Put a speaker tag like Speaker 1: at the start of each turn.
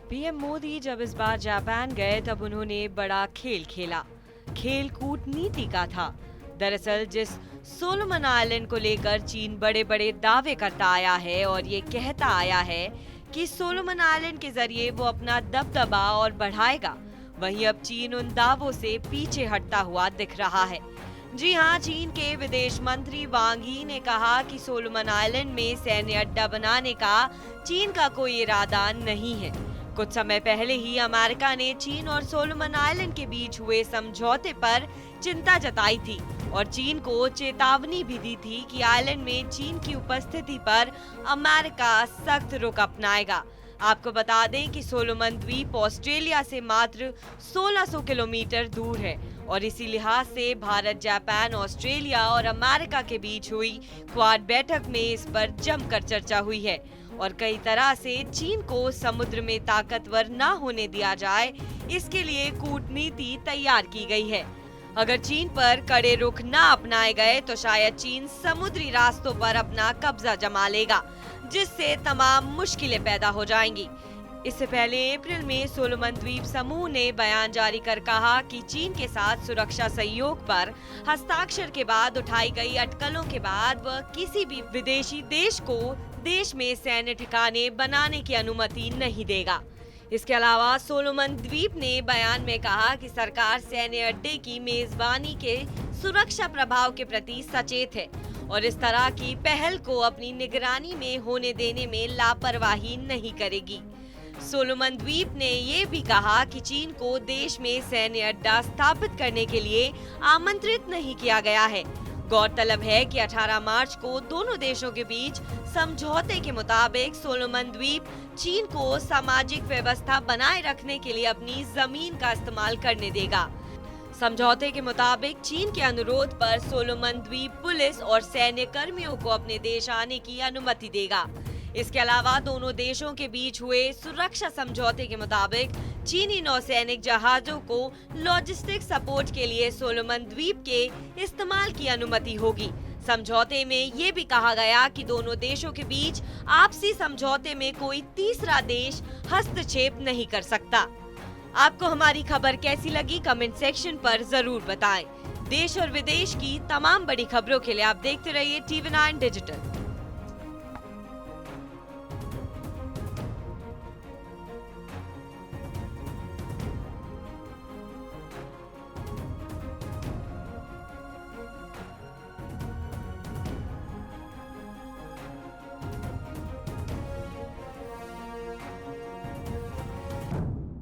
Speaker 1: PM Modi जब इस बार Japan गए तब उन्होंने बड़ा खेल खेला। खेल कूटनीति का था। दरअसल जिस सोलोमन आइलैंड को लेकर चीन बड़े बड़े दावे करता आया है और ये कहता आया है कि सोलोमन आइलैंड के जरिए वो अपना दबदबा और बढ़ाएगा, वहीं अब चीन उन दावों से पीछे हटता हुआ दिख रहा है। जी हां, चीन के विदेश मंत्री वांग यी ने कहा कि सोलोमन आइलैंड में सैन्य अड्डा बनाने का चीन का कोई इरादा नहीं है। कुछ समय पहले ही अमेरिका ने चीन और सोलोमन आइलैंड के बीच हुए समझौते पर चिंता जताई थी और चीन को चेतावनी भी दी थी कि आइलैंड में चीन की उपस्थिति पर अमेरिका सख्त रुख अपनाएगा। आपको बता दें कि सोलोमन द्वीप ऑस्ट्रेलिया से मात्र 1600 किलोमीटर दूर है और इसी लिहाज से भारत, जापान, ऑस्ट्रेलिया और अमेरिका के बीच हुई क्वाड बैठक में इस पर जमकर चर्चा हुई है और कई तरह से चीन को समुद्र में ताकतवर न होने दिया जाए, इसके लिए कूटनीति तैयार की गई है। अगर चीन पर कड़े रुख न अपनाए गए तो शायद चीन समुद्री रास्तों पर अपना कब्जा जमा लेगा, जिससे तमाम मुश्किलें पैदा हो जाएंगी। इससे पहले अप्रैल में सोलोमन द्वीप समूह ने बयान जारी कर कहा कि चीन के साथ सुरक्षा सहयोग पर हस्ताक्षर के बाद उठाई गई अटकलों के बाद वह किसी भी विदेशी देश को देश में सैन्य ठिकाने बनाने की अनुमति नहीं देगा। इसके अलावा सोलोमन द्वीप ने बयान में कहा कि सरकार सैन्य अड्डे की मेजबानी के सुरक्षा प्रभाव के प्रति सचेत है और इस तरह की पहल को अपनी निगरानी में होने देने में लापरवाही नहीं करेगी। सोलोमन द्वीप ने ये भी कहा कि चीन को देश में सैन्य अड्डा स्थापित करने के लिए आमंत्रित नहीं किया गया है। गौरतलब है कि 18 मार्च को दोनों देशों के बीच समझौते के मुताबिक सोलोमन द्वीप चीन को सामाजिक व्यवस्था बनाए रखने के लिए अपनी जमीन का इस्तेमाल करने देगा। समझौते के मुताबिक चीन के अनुरोध पर सोलोमन द्वीप पुलिस और सैन्य कर्मियों को अपने देश आने की अनुमति देगा। इसके अलावा दोनों देशों के बीच हुए सुरक्षा समझौते के मुताबिक चीनी नौसैनिक जहाजों को लॉजिस्टिक सपोर्ट के लिए सोलोमन द्वीप के इस्तेमाल की अनुमति होगी। समझौते में ये भी कहा गया कि दोनों देशों के बीच आपसी समझौते में कोई तीसरा देश हस्तक्षेप नहीं कर सकता। आपको हमारी खबर कैसी लगी कमेंट सेक्शन पर जरूर बताएं। देश और विदेश की तमाम बड़ी खबरों के लिए आप देखते रहिए TV9 डिजिटल।